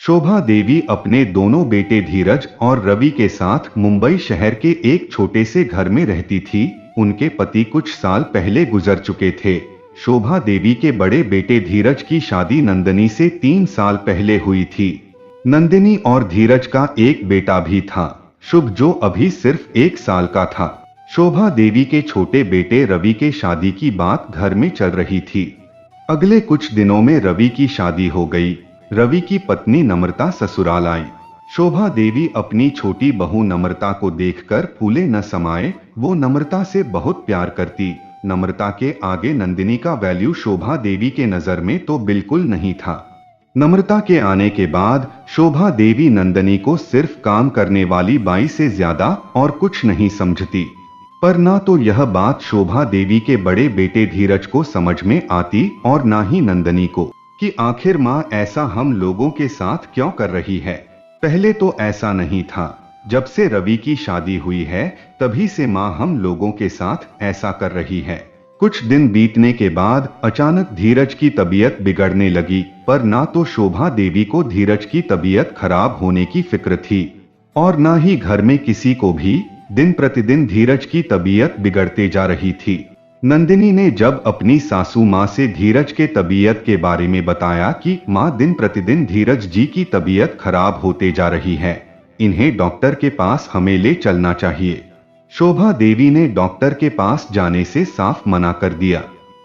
शोभा देवी अपने दोनों बेटे धीरज और रवि के साथ मुंबई शहर के एक छोटे से घर में रहती थी। उनके पति कुछ साल पहले गुजर चुके थे। शोभा देवी के बड़े बेटे धीरज की शादी नंदिनी से 3 साल पहले हुई थी। नंदिनी और धीरज का एक बेटा भी था, शुभ, जो अभी सिर्फ 1 साल का था। शोभा देवी के छोटे बेटे रवि के शादी की बात घर में चल रही थी। अगले कुछ दिनों में रवि की शादी हो गई। रवि की पत्नी नम्रता ससुराल आई। शोभा देवी अपनी छोटी बहू नम्रता को देखकर फूले न समाये। वो नम्रता से बहुत प्यार करती। नम्रता के आगे नंदिनी का वैल्यू शोभा देवी के नजर में तो बिल्कुल नहीं था। नम्रता के आने के बाद शोभा देवी नंदिनी को सिर्फ काम करने वाली बाई से ज्यादा और कुछ नहीं समझती। पर ना तो यह बात शोभा देवी के बड़े बेटे धीरज को समझ में आती और ना ही नंदिनी को, कि आखिर माँ ऐसा हम लोगों के साथ क्यों कर रही है। पहले तो ऐसा नहीं था। जब से रवि की शादी हुई है तभी से माँ हम लोगों के साथ ऐसा कर रही है। कुछ दिन बीतने के बाद अचानक धीरज की तबीयत बिगड़ने लगी। पर ना तो शोभा देवी को धीरज की तबीयत खराब होने की फिक्र थी और ना ही घर में किसी को भी। दिन प्रतिदिन धीरज की तबीयत बिगड़ते जा रही थी। नंदिनी ने जब अपनी सासू माँ से धीरज के तबीयत के बारे में बताया कि माँ, दिन प्रतिदिन धीरज जी की तबीयत खराब होते जा रही है, इन्हें डॉक्टर के पास हमें ले चलना चाहिए। शोभा देवी ने डॉक्टर के पास जाने से साफ मना कर दिया।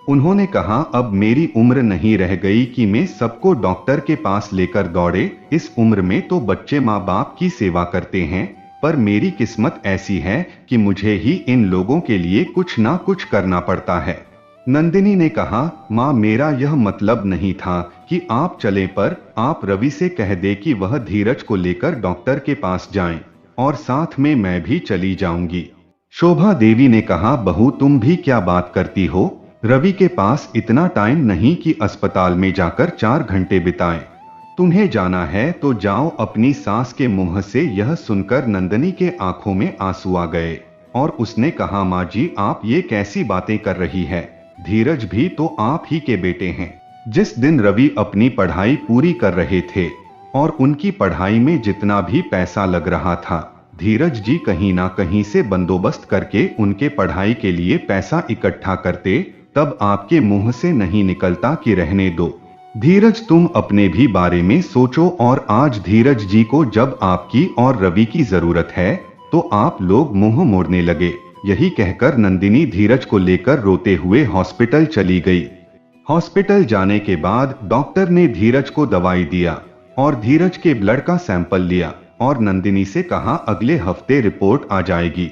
उन्होंने कहा, अब मेरी उम्र नहीं रह गई कि मैं सबको डॉक्टर के पास लेकर दौड़े। इस उम्र में तो बच्चे माँ बाप की सेवा करते हैं, पर मेरी किस्मत ऐसी है कि मुझे ही इन लोगों के लिए कुछ ना कुछ करना पड़ता है। नंदिनी ने कहा, माँ, मेरा यह मतलब नहीं था कि आप चलें, पर आप रवि से कह दे कि वह धीरज को लेकर डॉक्टर के पास जाएं और साथ में मैं भी चली जाऊंगी। शोभा देवी ने कहा, बहू, तुम भी क्या बात करती हो। रवि के पास इतना टाइम नहीं कि अस्पताल में जाकर 4 घंटे बिताएं। तुम्हें जाना है तो जाओ। अपनी सास के मुंह से यह सुनकर नंदिनी के आंखों में आंसू आ गए और उसने कहा, माँ जी, आप ये कैसी बातें कर रही है। धीरज भी तो आप ही के बेटे हैं। जिस दिन रवि अपनी पढ़ाई पूरी कर रहे थे और उनकी पढ़ाई में जितना भी पैसा लग रहा था, धीरज जी कहीं ना कहीं से बंदोबस्त करके उनके पढ़ाई के लिए पैसा इकट्ठा करते। तब आपके मुंह से नहीं निकलता कि रहने दो धीरज, तुम अपने भी बारे में सोचो। और आज धीरज जी को जब आपकी और रवि की जरूरत है तो आप लोग मुंह मोड़ने लगे। यही कहकर नंदिनी धीरज को लेकर रोते हुए हॉस्पिटल चली गई। हॉस्पिटल जाने के बाद डॉक्टर ने धीरज को दवाई दिया और धीरज के ब्लड का सैंपल लिया और नंदिनी से कहा, अगले हफ्ते रिपोर्ट आ जाएगी,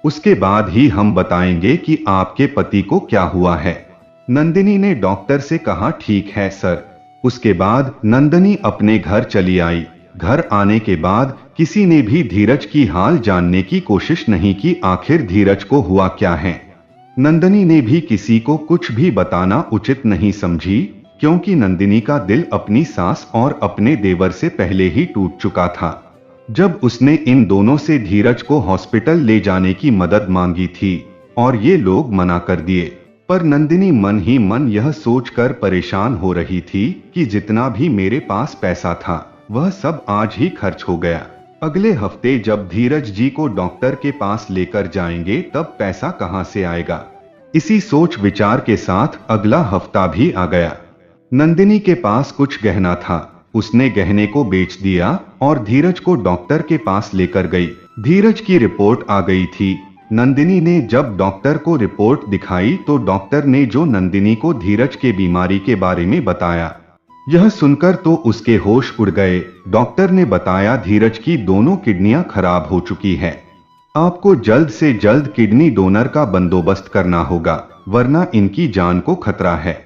उसके बाद ही हम बताएंगे कि आपके पति को क्या हुआ है। नंदिनी ने डॉक्टर से कहा, ठीक है सर। उसके बाद नंदिनी अपने घर चली आई। घर आने के बाद किसी ने भी धीरज की हाल जानने की कोशिश नहीं की, आखिर धीरज को हुआ क्या है। नंदिनी ने भी किसी को कुछ भी बताना उचित नहीं समझी, क्योंकि नंदिनी का दिल अपनी सास और अपने देवर से पहले ही टूट चुका था। जब उसने इन दोनों से धीरज को हॉस्पिटल ले जाने की मदद मांगी थी और ये लोग मना कर दिए, पर नंदिनी मन ही मन यह सोचकर परेशान हो रही थी कि जितना भी मेरे पास पैसा था वह सब आज ही खर्च हो गया। अगले हफ्ते जब धीरज जी को डॉक्टर के पास लेकर जाएंगे तब पैसा कहां से आएगा। इसी सोच विचार के साथ अगला हफ्ता भी आ गया। नंदिनी के पास कुछ गहना था, उसने गहने को बेच दिया और धीरज को डॉक्टर के पास लेकर गई। धीरज की रिपोर्ट आ गई थी। नंदिनी ने जब डॉक्टर को रिपोर्ट दिखाई तो डॉक्टर ने जो नंदिनी को धीरज के बीमारी के बारे में बताया, यह सुनकर तो उसके होश उड़ गए। डॉक्टर ने बताया, धीरज की दोनों किडनियां खराब हो चुकी है, आपको जल्द से जल्द किडनी डोनर का बंदोबस्त करना होगा, वरना इनकी जान को खतरा है।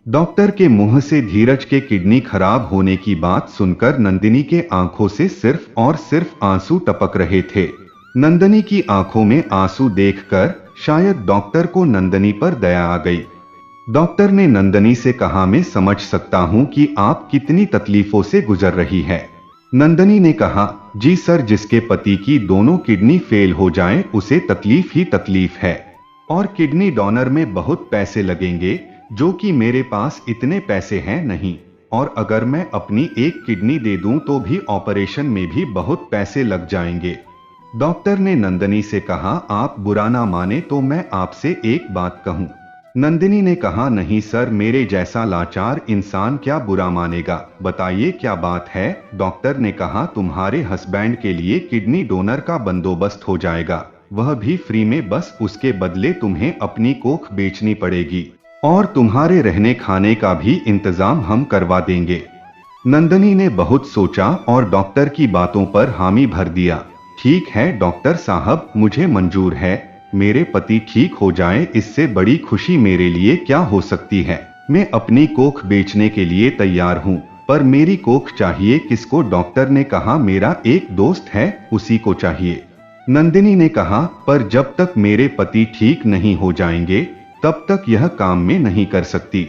डॉक्टर के मुंह से धीरज के किडनी खराब होने की बात सुनकर नंदिनी के आंखों से सिर्फ और सिर्फ आंसू टपक रहे थे। नंदिनी की आंखों में आंसू देखकर शायद डॉक्टर को नंदिनी पर दया आ गई। डॉक्टर ने नंदिनी से कहा, मैं समझ सकता हूं कि आप कितनी तकलीफों से गुजर रही है। नंदिनी ने कहा, जी सर, जिसके पति की दोनों किडनी फेल हो जाएं, उसे तकलीफ ही तकलीफ है और किडनी डोनर में बहुत पैसे लगेंगे, जो कि मेरे पास इतने पैसे हैं नहीं। और अगर मैं अपनी एक किडनी दे दूं तो भी ऑपरेशन में भी बहुत पैसे लग जाएंगे। डॉक्टर ने नंदिनी से कहा, आप बुरा ना माने तो मैं आपसे एक बात कहूं। नंदिनी ने कहा, नहीं सर, मेरे जैसा लाचार इंसान क्या बुरा मानेगा, बताइए क्या बात है। डॉक्टर ने कहा, तुम्हारे हस्बैंड के लिए किडनी डोनर का बंदोबस्त हो जाएगा, वह भी फ्री में, बस उसके बदले तुम्हें अपनी कोख बेचनी पड़ेगी और तुम्हारे रहने खाने का भी इंतजाम हम करवा देंगे। नंदिनी ने बहुत सोचा और डॉक्टर की बातों पर हामी भर दिया। ठीक है डॉक्टर साहब, मुझे मंजूर है, मेरे पति ठीक हो जाएं, इससे बड़ी खुशी मेरे लिए क्या हो सकती है। मैं अपनी कोख बेचने के लिए तैयार हूं, पर मेरी कोख चाहिए किसको? डॉक्टर ने कहा, मेरा एक दोस्त है, उसी को चाहिए। नंदिनी ने कहा, पर जब तक मेरे पति ठीक नहीं हो जाएंगे तब तक यह काम में नहीं कर सकती।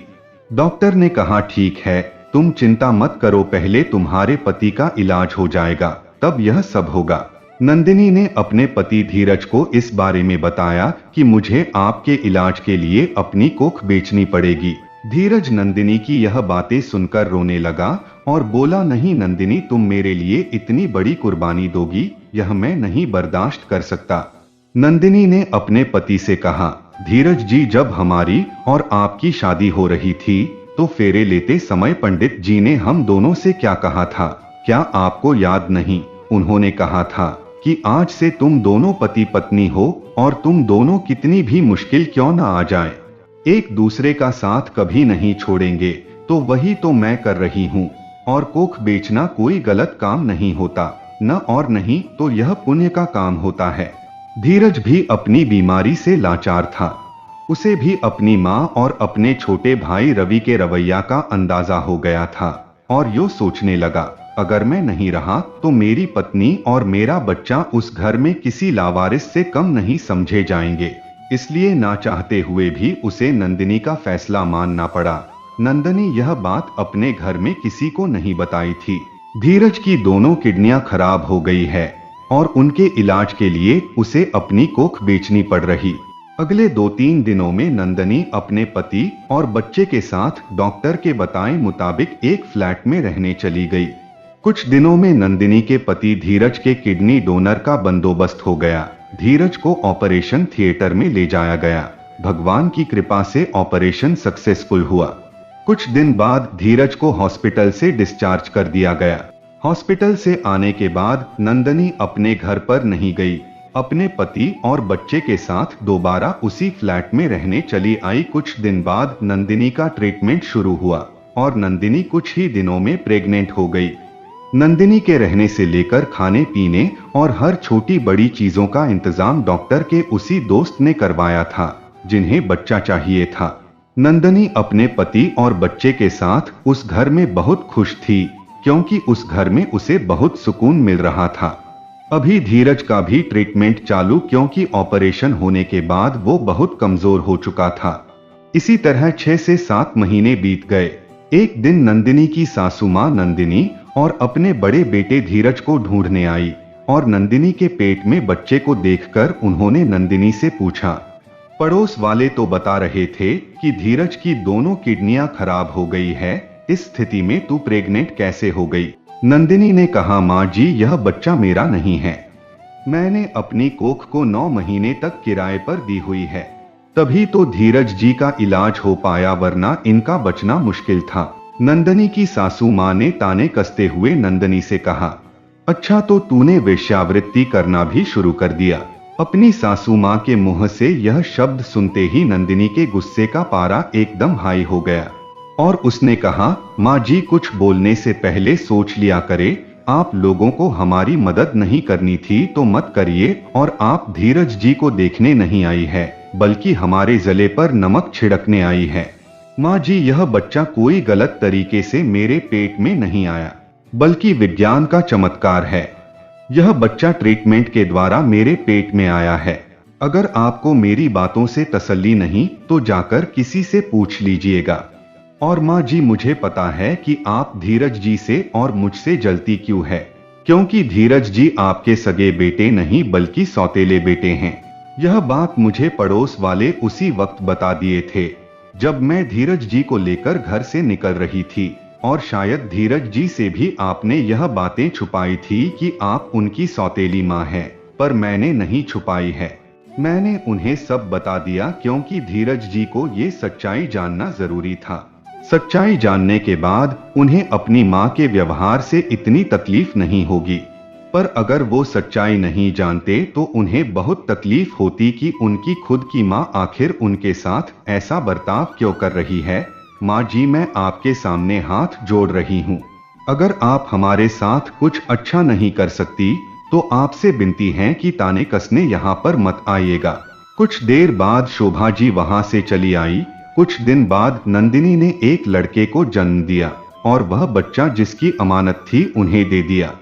डॉक्टर ने कहा, ठीक है, तुम चिंता मत करो, पहले तुम्हारे पति का इलाज हो जाएगा, तब यह सब होगा। नंदिनी ने अपने पति धीरज को इस बारे में बताया कि मुझे आपके इलाज के लिए अपनी कोख बेचनी पड़ेगी। धीरज नंदिनी की यह बातें सुनकर रोने लगा और बोला, नहीं नंदिनी, तुम मेरे लिए इतनी बड़ी कुर्बानी दोगी, यह मैं नहीं बर्दाश्त कर सकता। नंदिनी ने अपने पति से कहा, धीरज जी, जब हमारी और आपकी शादी हो रही थी तो फेरे लेते समय पंडित जी ने हम दोनों से क्या कहा था, क्या आपको याद नहीं? उन्होंने कहा था कि आज से तुम दोनों पति पत्नी हो और तुम दोनों कितनी भी मुश्किल क्यों ना आ जाए, एक दूसरे का साथ कभी नहीं छोड़ेंगे। तो वही तो मैं कर रही हूँ, और कोख बेचना कोई गलत काम नहीं होता, न और नहीं तो यह पुण्य का काम होता है। धीरज भी अपनी बीमारी से लाचार था, उसे भी अपनी माँ और अपने छोटे भाई रवि के रवैया का अंदाजा हो गया था और यो सोचने लगा, अगर मैं नहीं रहा तो मेरी पत्नी और मेरा बच्चा उस घर में किसी लावारिस से कम नहीं समझे जाएंगे। इसलिए ना चाहते हुए भी उसे नंदिनी का फैसला मानना पड़ा। नंदिनी यह बात अपने घर में किसी को नहीं बताई थी। धीरज की दोनों किडनियां खराब हो गई है और उनके इलाज के लिए उसे अपनी कोख बेचनी पड़ रही। अगले 2-3 दिनों में नंदिनी अपने पति और बच्चे के साथ डॉक्टर के बताए मुताबिक एक फ्लैट में रहने चली गई। कुछ दिनों में नंदिनी के पति धीरज के किडनी डोनर का बंदोबस्त हो गया। धीरज को ऑपरेशन थिएटर में ले जाया गया। भगवान की कृपा से ऑपरेशन सक्सेसफुल हुआ। कुछ दिन बाद धीरज को हॉस्पिटल से डिस्चार्ज कर दिया गया। हॉस्पिटल से आने के बाद नंदिनी अपने घर पर नहीं गई, अपने पति और बच्चे के साथ दोबारा उसी फ्लैट में रहने चली आई। कुछ दिन बाद नंदिनी का ट्रीटमेंट शुरू हुआ और नंदिनी कुछ ही दिनों में प्रेग्नेंट हो गई। नंदिनी के रहने से लेकर खाने पीने और हर छोटी बड़ी चीजों का इंतजाम डॉक्टर के उसी दोस्त ने करवाया था जिन्हें बच्चा चाहिए था। नंदिनी अपने पति और बच्चे के साथ उस घर में बहुत खुश थी क्योंकि उस घर में उसे बहुत सुकून मिल रहा था। अभी धीरज का भी ट्रीटमेंट चालू, क्योंकि ऑपरेशन होने के बाद वो बहुत कमजोर हो चुका था। इसी तरह 6 से 7 महीने बीत गए। एक दिन नंदिनी की सासू मां नंदिनी और अपने बड़े बेटे धीरज को ढूंढने आई और नंदिनी के पेट में बच्चे को देखकर उन्होंने नंदिनी से पूछा। पड़ोस वाले तो बता रहे थे कि धीरज की दोनों किडनियां खराब हो गई है, इस स्थिति में तू प्रेग्नेंट कैसे हो गई? नंदिनी ने कहा, माँ जी, यह बच्चा मेरा नहीं है, मैंने अपनी कोख को 9 महीने तक किराए पर दी हुई है, तभी तो धीरज जी का इलाज हो पाया, वरना इनका बचना मुश्किल था। नंदिनी की सासू माँ ने ताने कसते हुए नंदिनी से कहा, अच्छा तो तूने वेश्यावृत्ति करना भी शुरू कर दिया। अपनी सासू माँ के मुंह से यह शब्द सुनते ही नंदिनी के गुस्से का पारा एकदम हाई हो गया और उसने कहा, माँ जी, कुछ बोलने से पहले सोच लिया करे, आप लोगों को हमारी मदद नहीं करनी थी तो मत करिए, और आप धीरज जी को देखने नहीं आई है बल्कि हमारे जले पर नमक छिड़कने आई है। माँ जी, यह बच्चा कोई गलत तरीके से मेरे पेट में नहीं आया, बल्कि विज्ञान का चमत्कार है। यह बच्चा ट्रीटमेंट के द्वारा मेरे पेट में आया है। अगर आपको मेरी बातों से तसल्ली नहीं तो जाकर किसी से पूछ लीजिएगा। और माँ जी, मुझे पता है कि आप धीरज जी से और मुझसे जलती क्यों है, क्योंकि धीरज जी आपके सगे बेटे नहीं बल्कि सौतेले बेटे हैं। यह बात मुझे पड़ोस वाले उसी वक्त बता दिए थे जब मैं धीरज जी को लेकर घर से निकल रही थी। और शायद धीरज जी से भी आपने यह बातें छुपाई थी कि आप उनकी सौतेली माँ हैं, पर मैंने नहीं छुपाई है। मैंने उन्हें सब बता दिया क्योंकि धीरज जी को ये सच्चाई जानना जरूरी था। सच्चाई जानने के बाद उन्हें अपनी माँ के व्यवहार से इतनी तकलीफ नहीं होगी, पर अगर वो सच्चाई नहीं जानते तो उन्हें बहुत तकलीफ होती कि उनकी खुद की माँ आखिर उनके साथ ऐसा बर्ताव क्यों कर रही है। माँ जी, मैं आपके सामने हाथ जोड़ रही हूँ, अगर आप हमारे साथ कुछ अच्छा नहीं कर सकती तो आपसे विनती है कि ताने कसने यहाँ पर मत आइएगा। कुछ देर बाद शोभा जी वहां से चली आई। कुछ दिन बाद नंदिनी ने एक लड़के को जन्म दिया और वह बच्चा जिसकी अमानत थी उन्हें दे दिया।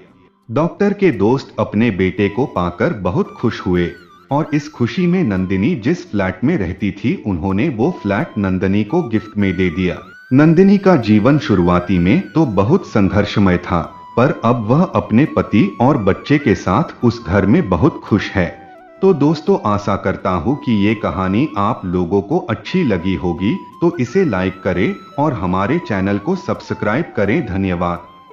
डॉक्टर के दोस्त अपने बेटे को पाकर बहुत खुश हुए और इस खुशी में नंदिनी जिस फ्लैट में रहती थी उन्होंने वो फ्लैट नंदिनी को गिफ्ट में दे दिया। नंदिनी का जीवन शुरुआती में तो बहुत संघर्षमय था, पर अब वह अपने पति और बच्चे के साथ उस घर में बहुत खुश है। तो दोस्तों, आशा करता हूँ कि ये कहानी आप लोगों को अच्छी लगी होगी, तो इसे लाइक करें और हमारे चैनल को सब्सक्राइब करें। धन्यवाद।